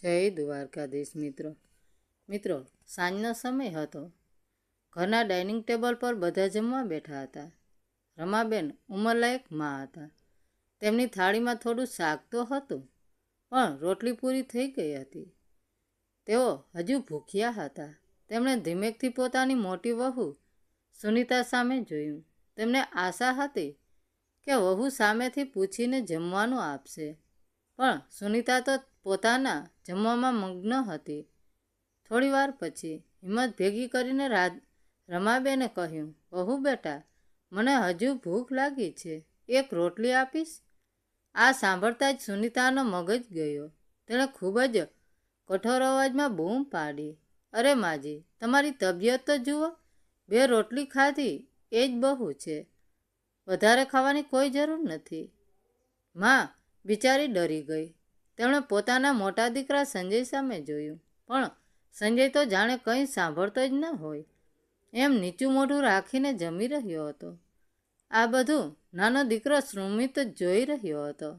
જય દ્વારકાધીશ મિત્રો સાંજનો સમય હતો. ઘરના ડાઇનિંગ ટેબલ પર બધા જમવા બેઠા હતા. રમાબેન ઉંમરલાયક મા હતા. તેમની થાળીમાં થોડું શાક તો હતું, પણ રોટલી પૂરી થઈ ગઈ હતી. તેઓ હજુ ભૂખ્યા હતા. તેમણે ધીમેકથી પોતાની મોટી વહુ સુનીતા સામે જોયું. તેમને આશા હતી કે વહુ સામેથી પૂછીને જમવાનું આપશે, પણ સુનીતા તો પોતાના જમવામાં મગ્ન હતી. થોડી વાર પછી હિંમત ભેગી કરીને રમાબેને કહ્યું, વહુ બેટા, મને હજુ ભૂખ લાગી છે, એક રોટલી આપીશ? આ સાંભળતા જ સુનીતાનો મગજ ગયો. તેણે ખૂબ જ કઠોર અવાજમાં બૂમ પાડી, અરે માજી, તમારી તબિયત તો જુઓ, 2 રોટલી ખાધી એ જ બહુ છે, વધારે ખાવાની કોઈ જરૂર નથી. માં બિચારી ડરી ગઈ. તેમણે પોતાના મોટા દીકરા સંજય સામે જોયું, પણ સંજય તો જાણે કંઈ સાંભળતો જ ન હોય એમ નીચું મોઢું રાખીને જમી રહ્યો હતો. આ બધું નાનો દીકરો સુમિત જોઈ રહ્યો હતો.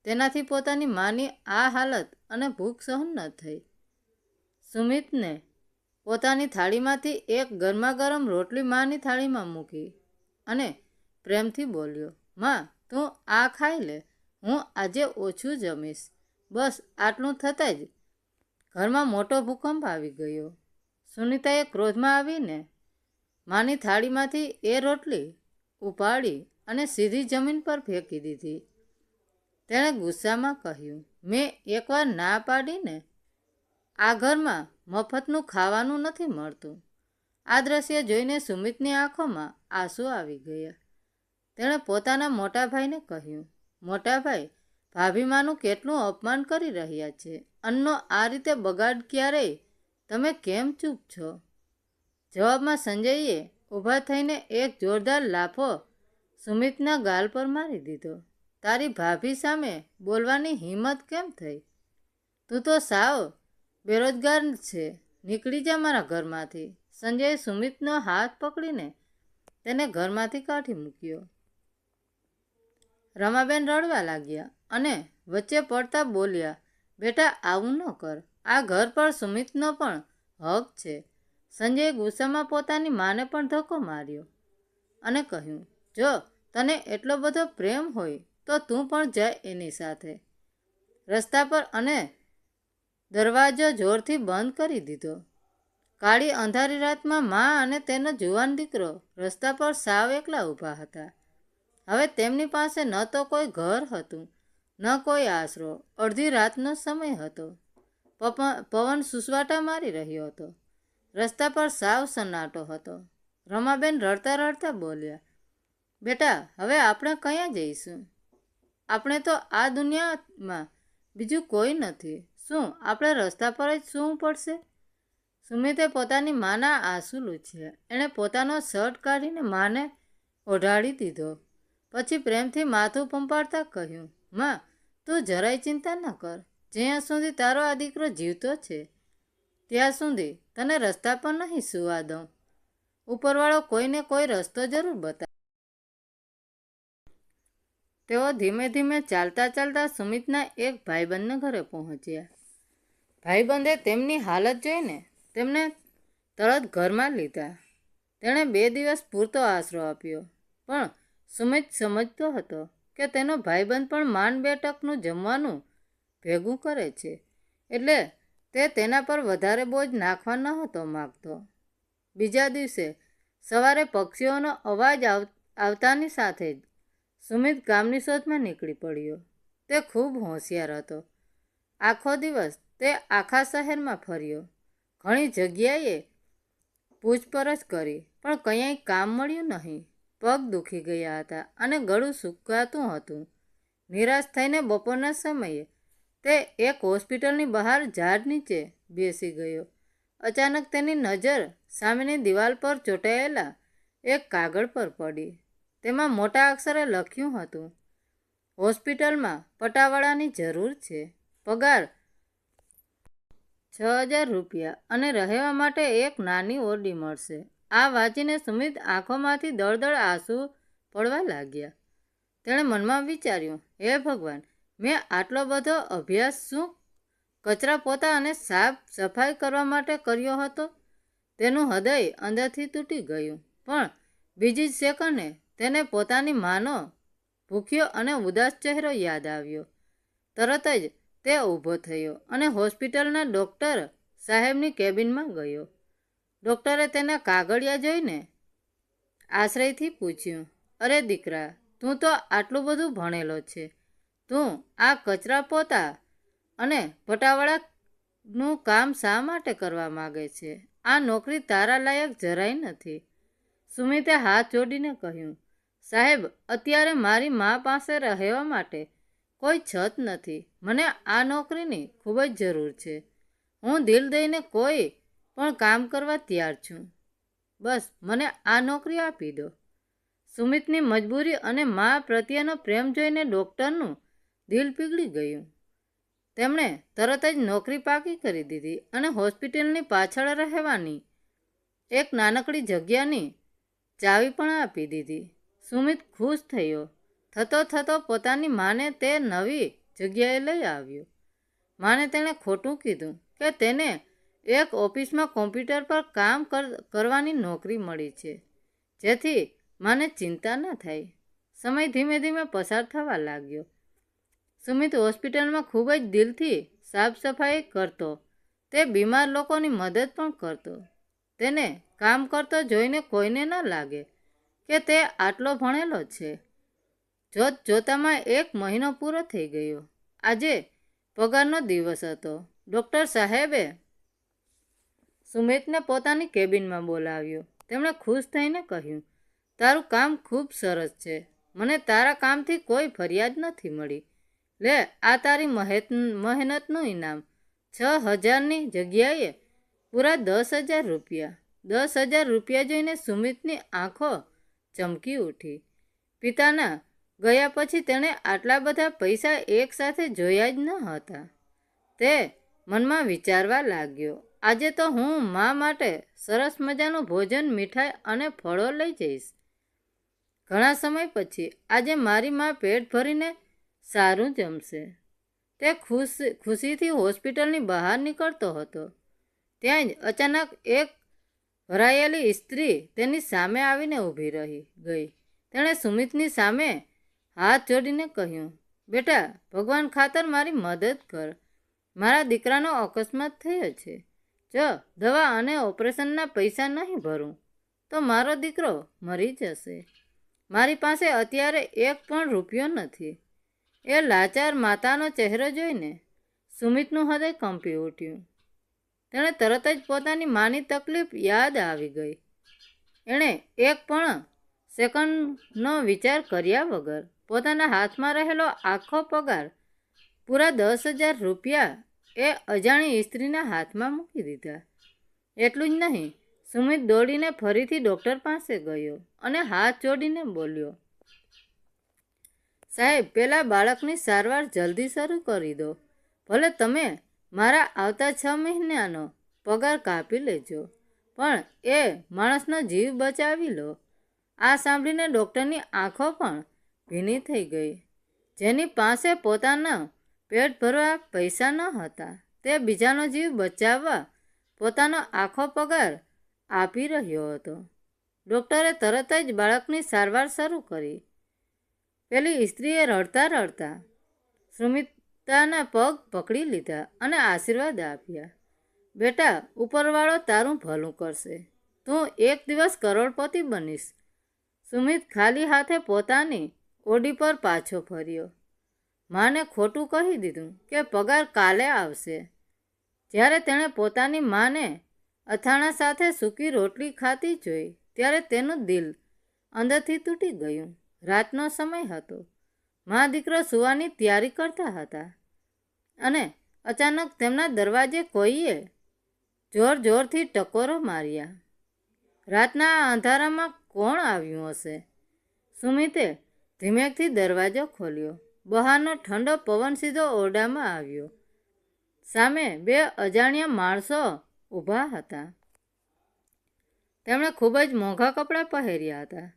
તેનાથી પોતાની માની આ હાલત અને ભૂખ સહન ન થઈ. સુમિતને પોતાની થાળીમાંથી એક ગરમાગરમ રોટલી માની થાળીમાં મૂકી અને પ્રેમથી બોલ્યો, માં, તું આ ખાઈ લે, હું આજે ઓછું જમીશ. બસ આટલું થતાં જ ઘરમાં મોટો ભૂકંપ આવી ગયો. સુનીતાએ ક્રોધમાં આવીને માની થાળીમાંથી એ રોટલી ઉપાડી અને સીધી જમીન પર ફેંકી દીધી. તેણે ગુસ્સામાં કહ્યું, મેં એકવાર ના પાડીને, આ ઘરમાં મફતનું ખાવાનું નથી મળતું. આ દ્રશ્ય જોઈને સુમિતની આંખોમાં આંસુ આવી ગયા. તેણે પોતાના મોટા ભાઈને કહ્યું, મોટા ભાઈ, ભાભીમાનું કેટલું અપમાન કરી રહ્યા છે. અન્નનો આ રીતે બગાડ ક્યારેય તમે કેમ ચૂપ છો? જવાબમાં સંજયે ઊભા થઈને એક જોરદાર લાફો સુમિતના ગાલ પર મારી દીધો. તારી ભાભી સામે બોલવાની હિંમત કેમ થઈ? તું તો સાવ બેરોજગાર છે, નીકળી જા મારા ઘરમાંથી. સંજયે સુમિતનો હાથ પકડીને તેને ઘરમાંથી કાઢી મૂક્યો. રમાબેન રડવા લાગ્યા અને વચ્ચે પડતા બોલ્યા, બેટા, આવું ન કર, આ ઘર પર સુમિતનો પણ હક છે. સંજયે ગુસ્સામાં પોતાની માને પણ ધક્કો માર્યો અને કહ્યું, જો તને એટલો બધો પ્રેમ હોય તો તું પણ જા એની સાથે. રસ્તા પર અને દરવાજો જોરથી બંધ કરી દીધો. કાળી અંધારી રાતમાં મા અને તેનો જુવાન દીકરો રસ્તા પર સાવ એકલા ઊભા હતા. હવે તેમની પાસે ન તો કોઈ ઘર હતું, ન કોઈ આશરો. અડધી રાતનો સમય હતો. પવન સુસવાટા મારી રહ્યો હતો. રસ્તા પર સાવ સન્નાટો હતો. રમાબેન રડતા રડતા બોલ્યા, બેટા, હવે આપણે ક્યાં જઈશું? આપણે તો આ દુનિયામાં બીજું કોઈ નથી. શું આપણે રસ્તા પર જ સૂવું પડશે? સુમિતે પોતાની માના આંસુ લૂછ્યા. એણે પોતાનો શર્ટ કાઢીને માને ઓઢાડી દીધો. પછી પ્રેમથી માથું પંપાડતા કહ્યું, માં, તું જરાય ચિંતા ન કર. જ્યાં સુધી તારો આ દીકરો જીવતો છે ત્યાં સુધી તને રસ્તા પર નહીં સૂવા દઉં. ઉપરવાળો કોઈને કોઈ રસ્તો જરૂર બતાવે. તેઓ ધીમે ધીમે ચાલતા ચાલતા સુમિતના એક ભાઈબંધના ઘરે પહોંચ્યા. ભાઈબંધે તેમની હાલત જોઈને તેમને તરત ઘરમાં લીધા. તેણે 2 દિવસ પૂરતો આશરો આપ્યો, પણ સુમિત સમજતો હતો કે તેનો ભાઈબંધ પણ માંડ 2 ટકનું જમવાનું ભેગું કરે છે, એટલે તે તેના પર વધારે બોજ નાખવા નહોતો માગતો. બીજા દિવસે સવારે પક્ષીઓનો અવાજ આવતાની સાથે જ સુમિત ગામની શોધમાં નીકળી પડ્યો. તે ખૂબ હોશિયાર હતો. આખો દિવસ તે આખા શહેરમાં ફર્યો. ઘણી જગ્યાએ પૂછપરછ કરી, પણ કંઈ કામ મળ્યું નહીં. પગ દુખી ગયા હતા અને ગળું સુકાતું હતું. નિરાશ થઈને બપોરના સમયે તે એક હોસ્પિટલની બહાર ઝાડ નીચે બેસી ગયો. અચાનક તેની નજર સામેની દિવાલ પર ચોંટાયેલા એક કાગળ પર પડી. તેમાં મોટા અક્ષરે લખ્યું હતું, હોસ્પિટલમાં પટાવાળાની જરૂર છે, પગાર 6000 રૂપિયા અને રહેવા માટે એક નાની ઓરડી મળશે. આ વાંચીને સુમિત આંખોમાંથી દળદળ આંસુ પડવા લાગ્યા. તેણે મનમાં વિચાર્યું, હે ભગવાન, મેં આટલો બધો અભ્યાસ શું કચરા પોતા અને સાફ સફાઈ કરવા માટે કર્યો હતો. તેનું હૃદય અંદરથી તૂટી ગયું, પણ બીજી જ સેકન્ડે તેને પોતાની માનો ભૂખ્યો અને ઉદાસ ચહેરો યાદ આવ્યો. તરત જ તે ઊભો થયો અને હોસ્પિટલના ડૉક્ટર સાહેબની કેબિનમાં ગયો. ડૉક્ટરે તેના કાગળિયા જોઈને આશ્ચર્યથી પૂછ્યું, અરે દીકરા, તું તો આટલું બધું ભણેલો છે, તું આ કચરા પોતા અને પટાવાળાનું કામ શા માટે કરવા માગે છે? આ નોકરી તારા લાયક જરાય નથી. સુમિતે હાથ જોડીને કહ્યું, સાહેબ, અત્યારે મારી મા પાસે રહેવા માટે કોઈ છત નથી. મને આ નોકરીની ખૂબ જ જરૂર છે. હું દિલ દઈને કોઈ પણ કામ કરવા તૈયાર છું. બસ મને આ નોકરી આપી દો. સુમિતની મજબૂરી અને મા પ્રત્યેનો પ્રેમ જોઈને ડૉક્ટરનું દિલ પીગળી ગયું. તેમણે તરત જ નોકરી પાકી કરી દીધી અને હોસ્પિટલની પાછળ રહેવાની એક નાનકડી જગ્યાની ચાવી પણ આપી દીધી. સુમિત ખુશ થતો પોતાની માને તે નવી જગ્યાએ લઈ આવ્યો. માને તેણે ખોટું કીધું કે તેને એક ઓફિસમાં કોમ્પ્યુટર પર કામ કરવાની નોકરી મળી છે, જેથી માને ચિંતા ન થાય. સમય ધીમે ધીમે પસાર થવા લાગ્યો. સુમિત હોસ્પિટલમાં ખૂબ જ દિલથી સાફ સફાઈ કરતો. તે બીમાર લોકોની મદદ પણ કરતો. તેને કામ કરતો જોઈને કોઈને ન લાગે કે તે આટલો ભણેલો છે. જોતામાં 1 મહિનો પૂરો થઈ ગયો. આજે પગારનો દિવસ હતો. ડૉક્ટર સાહેબે સુમિતને પોતાની કેબિનમાં બોલાવ્યો. તેમણે ખુશ થઈને કહ્યું, તારું કામ ખૂબ સરસ છે. મને તારા કામથી કોઈ ફરિયાદ નથી મળી. લે, આ તારી મહેનતનું ઇનામ. 6,000ની જગ્યાએ પૂરા 10,000 રૂપિયા. 10,000 રૂપિયા જોઈને સુમિતની આંખો ચમકી ઉઠી. પિતાના ગયા પછી તેણે આટલા બધા પૈસા એકસાથે જોયા જ ન હતા. તે મનમાં વિચારવા લાગ્યો, આજે તો હું મા માટે સરસ મજાનું ભોજન, મીઠાઈ અને ફળો લઈ જઈશ. ઘણા સમય પછી આજે મારી મા પેટ ભરીને સારું જમશે. તે ખુશીથી હોસ્પિટલની બહાર નીકળતો હતો. ત્યાં જ અચાનક એક ભરાયેલી સ્ત્રી તેની સામે આવીને ઊભી રહી ગઈ. તેણે સુમિતની સામે હાથ જોડીને કહ્યું, બેટા, ભગવાન ખાતર મારી મદદ કર. મારા દીકરાનો અકસ્માત થયો છે. જો દવા અને ઓપરેશનના પૈસા નહીં ભરું તો મારો દીકરો મરી જશે. મારી પાસે અત્યારે 1 પણ રૂપિયો નથી. એ લાચાર માતાનો ચહેરો જોઈને સુમિતનું હૃદય કંપી ઉઠ્યું. તેણે તરત જ પોતાની માની તકલીફ યાદ આવી ગઈ. એણે 1 પણ સેકન્ડનો વિચાર કર્યા વગર પોતાના હાથમાં રહેલો આખો પગાર, પૂરા 10,000 રૂપિયા એ અજાણી સ્ત્રીના હાથમાં મૂકી દીધા. એટલું જ નહીં, સુમિત દોડીને ફરીથી ડૉક્ટર પાસે ગયો અને હાથ જોડીને બોલ્યો, સાહેબ, પેલા બાળકની સારવાર જલ્દી શરૂ કરી દો. ભલે તમે મારા આવતા 6 મહિનાનો પગાર કાપી લેજો, પણ એ માણસનો જીવ બચાવી લો. આ સાંભળીને ડૉક્ટરની આંખો પણ ભીની થઈ ગઈ. જેની પાસે પોતાના પેટ ભરવા પૈસા ન હતા, તે બીજાનો જીવ બચાવવા પોતાનો આખો પગાર આપી રહ્યો હતો. ડૉક્ટરે તરત જ બાળકની સારવાર શરૂ કરી. પેલી સ્ત્રીએ રડતા રડતા સુમિતાના પગ પકડી લીધા અને આશીર્વાદ આપ્યા. બેટા, ઉપરવાળો તારું ભલું કરશે. તું એક દિવસ કરોડપતિ બનીશ. સુમિત ખાલી હાથે પોતાની ઓડી પર પાછો ફર્યો. માને ખોટું કહી દીધું કે પગાર કાલે આવશે. જ્યારે તેણે પોતાની માને અથાણા સાથે સૂકી રોટલી ખાતી જોઈ, ત્યારે તેનું દિલ અંદરથી તૂટી ગયું. રાતનો સમય હતો. મા દીકરો સૂવાની તૈયારી કરતા હતા અને અચાનક તેમના દરવાજે કોઈએ જોરથી ટકોરો માર્યા. રાતના આ અંધારામાં કોણ આવ્યું હશે? સુમિતે ધીમેકથી દરવાજો ખોલ્યો. બહારનો ઠંડો પવન સીધો ઓરડામાં આવ્યો. સામે 2 અજાણ્યા માણસો ઊભા હતા. તેમણે ખૂબ જ મોંઘા કપડાં પહેર્યા હતા.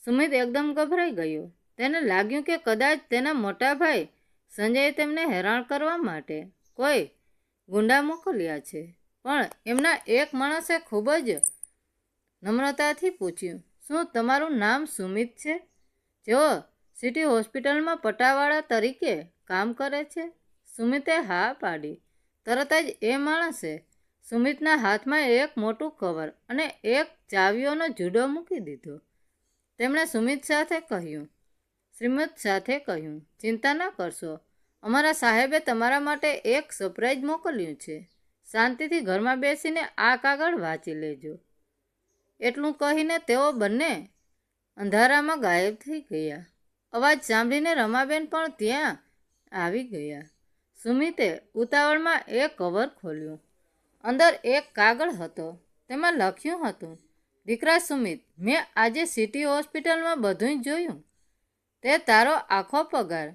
સુમિત એકદમ ગભરાઈ ગયો. તેને લાગ્યું કે કદાચ તેના મોટા ભાઈ સંજયે તેમને હેરાન કરવા માટે કોઈ ગુંડા મોકલ્યા છે, પણ એમના એક માણસે ખૂબ જ નમ્રતાથી પૂછ્યું, શું તમારું નામ સુમિત છે, જેઓ સિટી હોસ્પિટલમાં પટાવાળા તરીકે કામ કરે છે? સુમિતે હા પાડી. તરત જ એ માણસે સુમિતના હાથમાં એક મોટું કવર અને એક ચાવીઓનો જુડો મૂકી દીધો. તેમણે શ્રીમત સાથે કહ્યું, ચિંતા ના કરશો, અમારા સાહેબે તમારા માટે એક સરપ્રાઈઝ મોકલ્યું છે. શાંતિથી ઘરમાં બેસીને આ કાગળ વાંચી લેજો. એટલું કહીને તેઓ બંને અંધારામાં ગાયબ થઈ ગયા. અવાજ સાંભળીને રમાબેન પણ ત્યાં આવી ગયા. સુમિતે ઉતાવળમાં એ કવર ખોલ્યું. અંદર એક કાગળ હતો. તેમાં લખ્યું હતું, દીકરા સુમિત, મેં આજે સિટી હોસ્પિટલમાં બધું જોયું. તે તારો આખો પગાર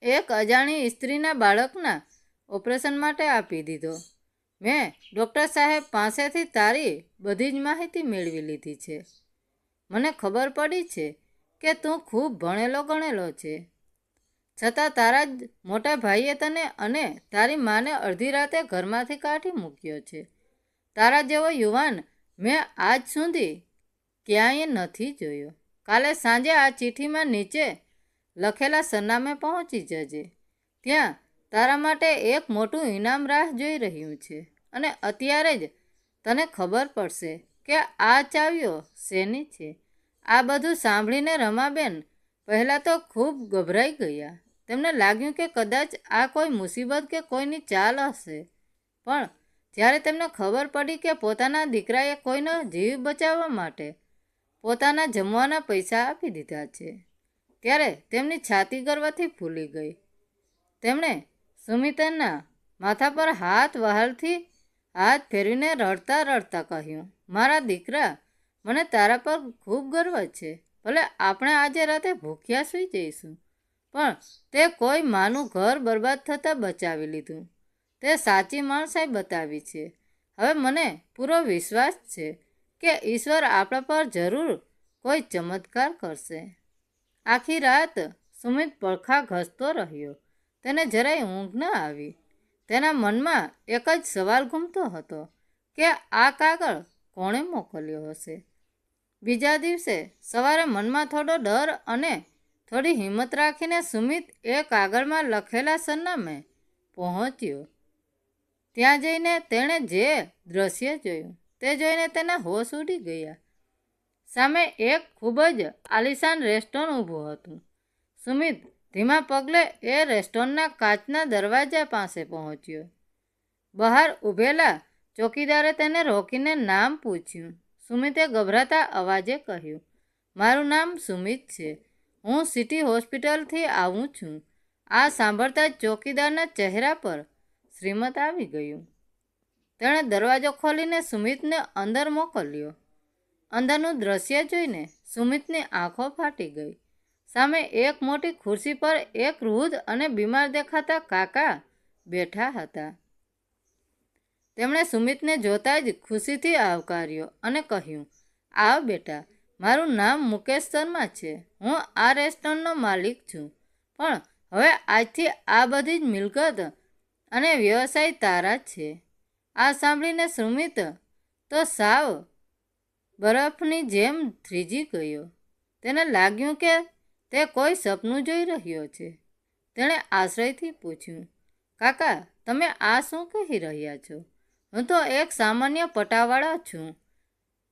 એક અજાણી સ્ત્રીના બાળકના ઓપરેશન માટે આપી દીધો. મેં ડૉક્ટર સાહેબ પાસેથી તારી બધી જ માહિતી મેળવી લીધી છે. મને ખબર પડી છે કે તું ખૂબ ભણેલો ગણેલો છે, છતાં તારા જ મોટા ભાઈએ તને અને તારી માને અડધી રાતે ઘરમાંથી કાઢી મૂક્યો છે. તારા જેવો યુવાન મેં આજ સુધી ક્યાંય નથી જોયો. કાલે સાંજે આ ચિઠ્ઠીમાં નીચે લખેલા સરનામે પહોંચી જજે. ત્યાં તારા માટે એક મોટું ઇનામ રાહ જોઈ રહ્યું છે અને અત્યારે જ તને ખબર પડશે કે આ ચાવીઓ શેની છે. આ બધું સાંભળીને રમાબેન પહેલાં તો ખૂબ ગભરાઈ ગયા. તેમને લાગ્યું કે કદાચ આ કોઈ મુસીબત કે કોઈની ચાલ હશે, પણ જ્યારે તેમને ખબર પડી કે પોતાના દીકરાએ કોઈનો જીવ બચાવવા માટે પોતાના જમવાના પૈસા આપી દીધા છે, ત્યારે તેમની છાતી ગર્વથી ફૂલી ગઈ. તેમણે સુમિતના માથા પર વહાલથી હાથ ફેરવીને રડતા રડતા કહ્યું, મારા દીકરા, મને તારા પર ખૂબ ગર્વ છે. ભલે આપણે આજે રાતે ભૂખ્યા સૂઈ જઈશું, પણ તે કોઈ માનું ઘર બરબાદ થતાં બચાવી લીધું. તે સાચી માણસાઈ બતાવી છે. હવે મને પૂરો વિશ્વાસ છે કે ઈશ્વર આપણા પર જરૂર કોઈ ચમત્કાર કરશે. આખી રાત સુમિત પડખા ઘસતો રહ્યો. તેને જરાય ઊંઘ ન આવી. તેના મનમાં એક જ સવાલ ઘૂમતો હતો કે આ કાગળ કોણે મોકલ્યો હશે. બીજા દિવસે સવારે મનમાં થોડો ડર અને થોડી હિંમત રાખીને સુમિત એ કાગળમાં લખેલા સરનામે પહોંચ્યો. ત્યાં જઈને તેણે જે દ્રશ્ય જોયું તે જોઈને તેના હોશ ઉડી ગયા. સામે એક ખૂબ જ આલિશાન રેસ્ટોરન્ટ ઊભું હતું. સુમિત ધીમા પગલે એ રેસ્ટોરન્ટના કાચના દરવાજા પાસે પહોંચ્યો. બહાર ઊભેલા ચોકીદારે તેને રોકીને નામ પૂછ્યું. સુમિતે ગભરાતા અવાજે કહ્યું, મારું નામ સુમિત છે. હું સિટી હોસ્પિટલથી આવું છું. આ સાંભળતા જ ચોકીદારના ચહેરા પર શ્રીમત આવી ગયું. તેણે દરવાજો ખોલીને સુમિતને અંદર મોકલ્યો. અંદરનું દ્રશ્ય જોઈને સુમિતની આંખો ફાટી ગઈ. સામે એક મોટી ખુરશી પર એક વૃદ્ધ અને બીમાર દેખાતા કાકા બેઠા હતા. તેમણે સુમિતને જોતા જ ખુશીથી આવકાર્યો અને કહ્યું, આવ બેટા, મારું નામ મુકેશ શર્મા છે. હું આ રેસ્ટોરન્ટનો માલિક છું, પણ હવે આજથી આ બધી જ મિલકત અને વ્યવસાય તારા જ છે. આ સાંભળીને સુમિત તો સાવ બરફની જેમ થીજી ગયો. તેને લાગ્યું કે તે કોઈ સપનું જોઈ રહ્યો છે. તેણે આશ્ચર્યથી પૂછ્યું, કાકા, તમે આ શું કહી રહ્યા છો? હું તો એક સામાન્ય પટાવાળા છું.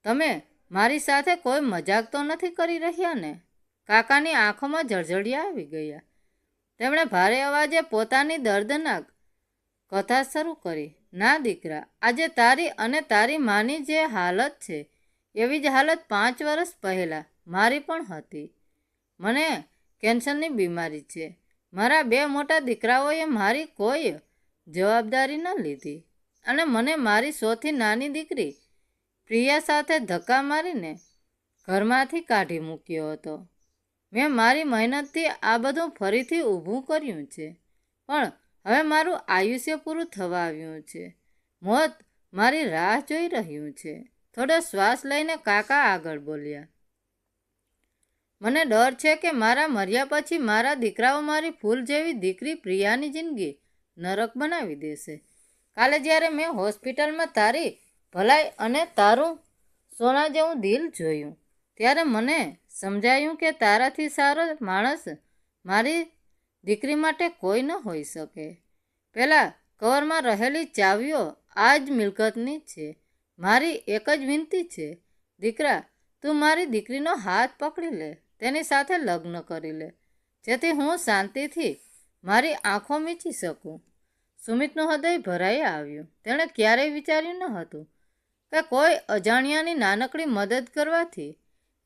તમે મારી સાથે કોઈ મજાક તો નથી કરી રહ્યા ને? કાકાની આંખોમાં જળજળિયા આવી ગયા. તેમણે ભારે અવાજે પોતાની દર્દનાક કથા શરૂ કરી. ના દીકરા, આજે તારી અને તારી માની જે હાલત છે એવી જ હાલત 5 વર્ષ પહેલાં મારી પણ હતી. મને કેન્સરની બીમારી છે. મારા 2 મોટા દીકરાઓએ મારી કોઈ જવાબદારી ન લીધી અને મને મારી સૌથી નાની દીકરી પ્રિયા સાથે ધક્કા મારીને ઘરમાંથી કાઢી મૂક્યો હતો. મેં મારી મહેનતથી આ બધું ફરીથી ઊભું કર્યું છે, પણ હવે મારું આયુષ્ય પૂરું થવા આવ્યું છે. મોત મારી રાહ જોઈ રહ્યું છે. થોડો શ્વાસ લઈને કાકા આગળ બોલ્યા, મને ડર છે કે મારા મર્યા પછી મારા દીકરાઓ મારી ફૂલ જેવી દીકરી પ્રિયાની જિંદગી નરક બનાવી દેશે. કાલે જ્યારે મેં હોસ્પિટલમાં તારી ભલાઈ અને તારું સોના જેવું દિલ જોયું ત્યારે મને સમજાયું કે તારાથી સારો માણસ મારી દીકરી માટે કોઈ ન હોઈ શકે. પહેલાં કવરમાં રહેલી ચાવીઓ આ જ મિલકતની છે. મારી એક જ વિનંતી છે, દીકરા, તું મારી દીકરીનો હાથ પકડી લે, તેની સાથે લગ્ન કરી લે, જેથી હું શાંતિથી મારી આંખો મીચી શકું. સુમિતનું હૃદય ભરાઈ આવ્યું. તેણે ક્યારેય વિચાર્યું ન હતું કે કોઈ અજાણ્યાની નાનકડી મદદ કરવાથી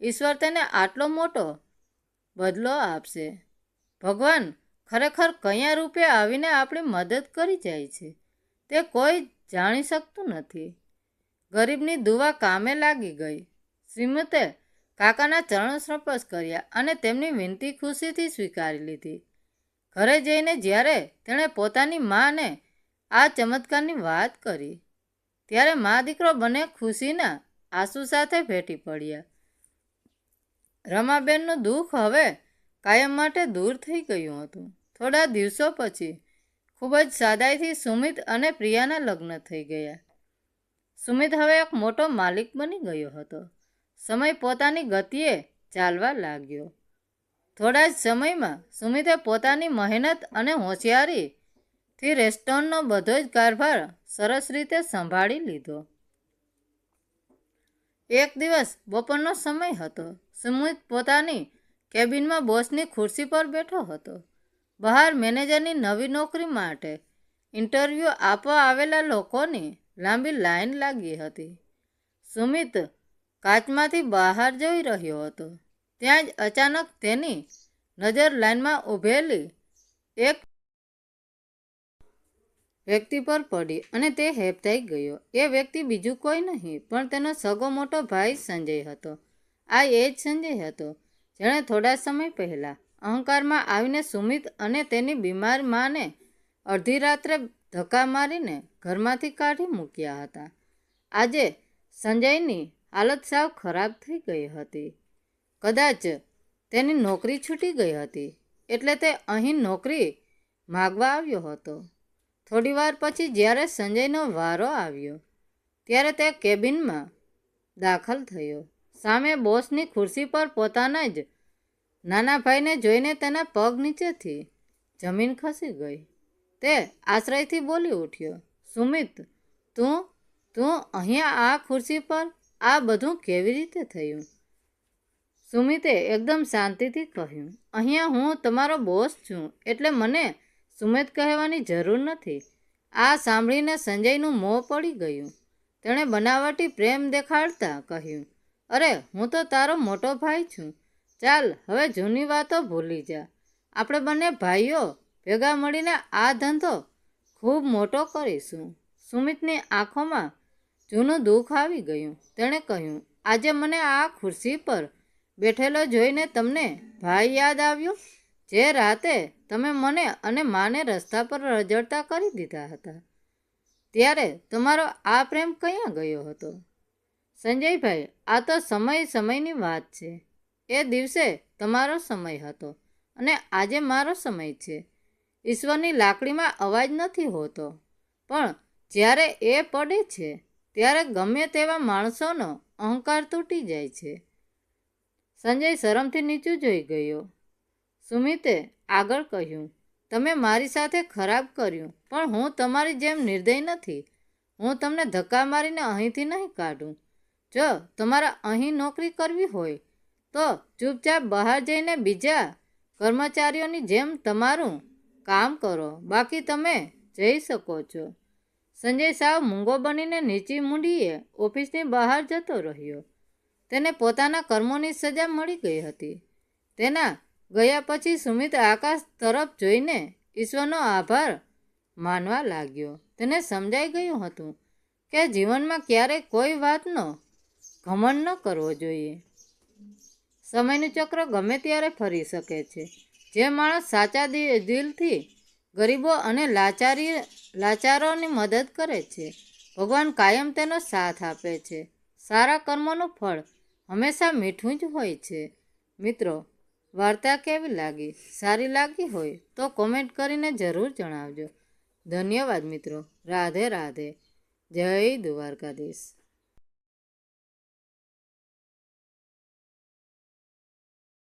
ઈશ્વર તેને આટલો મોટો બદલો આપશે. ભગવાન ખરેખર કયા રૂપે આવીને આપણી મદદ કરી જાય છે તે કોઈ જાણી શકતું નથી. ગરીબની દુવા કામે લાગી ગઈ. શ્રીમતે કાકાના ચરણ સ્પર્શ કર્યા અને તેમની વિનંતી ખુશીથી સ્વીકારી લીધી. ઘરે જઈને જ્યારે તેણે પોતાની માને આ ચમત્કારની વાત કરી ત્યારે મા દીકરો બંને ખુશીના આંસુ સાથે ભેટી પડ્યા. રમાબેનનું દુઃખ હવે કાયમ માટે દૂર થઈ ગયું હતું. થોડા દિવસો પછી ખૂબ જ સાદાઈથી સુમિત અને પ્રિયાના લગ્ન થઈ ગયા. સુમિત હવે એક મોટો માલિક બની ગયો હતો. સમય પોતાની ગતિએ ચાલવા લાગ્યો. થોડા જ સમયમાં સુમિતે પોતાની મહેનત અને હોશિયારીથી રેસ્ટોરન્ટનો બધો જ કારભાર સરસ રીતે સંભાળી લીધો. એક દિવસ બપોરનો સમય હતો. સુમિત પોતાની કેબિનમાં બોસની ખુરશી પર બેઠો હતો. બહાર મેનેજરની નવી નોકરી માટે ઇન્ટરવ્યૂ આપવા આવેલા લોકોની લાંબી લાઈન લાગી હતી. સુમિત કાચમાંથી બહાર જોઈ રહ્યો હતો. ત્યાં જ અચાનક તેની નજર લાઈનમાં ઊભેલી એક વ્યક્તિ પર પડી અને તે હેબતાઈ ગયો. એ વ્યક્તિ બીજું કોઈ નહીં પણ તેનો સગો મોટો ભાઈ સંજય હતો. આ એ જ સંજય હતો જેણે થોડા સમય પહેલાં અહંકારમાં આવીને સુમિત અને તેની બીમાર માને અડધી રાત્રે ધક્કા મારીને ઘરમાંથી કાઢી મૂક્યા હતા. આજે સંજયની હાલત સાવ ખરાબ થઈ ગઈ હતી. કદાચ તેની નોકરી છૂટી ગઈ હતી એટલે તે અહીં નોકરી માગવા આવ્યો હતો. થોડી વાર પછી જ્યારે સંજયનો વારો આવ્યો ત્યારે તે કેબિનમાં દાખલ થયો. સામે બોસની ખુરશી પર પોતાના જ નાના ભાઈને જોઈને તેના પગ નીચેથી જમીન ખસી ગઈ. તે આશ્ચર્યથી બોલી ઉઠ્યો, સુમિત, તું અહીંયા આ ખુરશી પર? આ બધું કેવી રીતે થયું? સુમિતે એકદમ શાંતિથી કહ્યું, અહીંયા હું તમારો બોસ છું એટલે મને સુમિત કહેવાની જરૂર નથી. આ સાંભળીને સંજયનું મોં પડી ગયું. તેણે બનાવટી પ્રેમ દેખાડતા કહ્યું, અરે, હું તો તારો મોટો ભાઈ છું. ચાલ હવે જૂની વાતો ભૂલી જા. આપણે બંને ભાઈઓ ભેગા મળીને આ ધંધો ખૂબ મોટો કરીશું. સુમિતની આંખોમાં જૂનું દુઃખ આવી ગયું. તેણે કહ્યું, આજે મને આ ખુરશી પર બેઠેલો જોઈને તમને ભાઈ યાદ આવ્યો? જે રાતે તમે મને અને માને રસ્તા પર રજડતા કરી દીધા હતા ત્યારે તમારો આ પ્રેમ ક્યાં ગયો હતો? સંજયભાઈ, આ તો સમયની વાત છે. એ દિવસે તમારો સમય હતો અને આજે મારો સમય છે. ઈશ્વરની લાકડીમાં અવાજ નથી હોતો પણ જ્યારે એ પડે છે ત્યારે ગમે તેવા માણસોનો અહંકાર તૂટી જાય છે. સંજય શરમથી નીચું જોઈ ગયો. સુમિતે આગળ કહ્યું, તમે મારી સાથે ખરાબ કર્યું પણ હું તમારી જેમ નિર્દય નથી. હું તમને ધક્કા મારીને અહીંથી નહીં કાઢું. જો તમારે અહીં નોકરી કરવી હોય તો ચૂપચાપ બહાર જઈને બીજા કર્મચારીઓની જેમ તમારું કામ કરો. બાકી તમે જઈ શકો છો. સંજય સાવ મૂંગો બનીને નીચી મૂંડીએ ઓફિસની બહાર જતો રહ્યો. તેને પોતાના કર્મોની સજા મળી ગઈ હતી. તેના ગયા પછી સુમિત આકાશ તરફ જોઈને ઈશ્વરનો આભાર માનવા લાગ્યો. તેને સમજાઈ ગયું હતું કે જીવનમાં ક્યારેય કોઈ વાતનો ઘમંડ ન કરવો જોઈએ. સમયનું ચક્ર ગમે ત્યારે ફરી શકે છે. જે માણસ સાચા દિલથી ગરીબો અને લાચારોની મદદ કરે છે, ભગવાન કાયમ તેનો સાથ આપે છે. સારા કર્મોનું ફળ હંમેશા મીઠું જ હોય છે. મિત્રો, વાર્તા કેવી લાગી? સારી લાગી હોય તો કોમેન્ટ કરીને જરૂર જણાવજો. ધન્યવાદ મિત્રો. રાધે રાધે. જય દ્વારકાધીશ.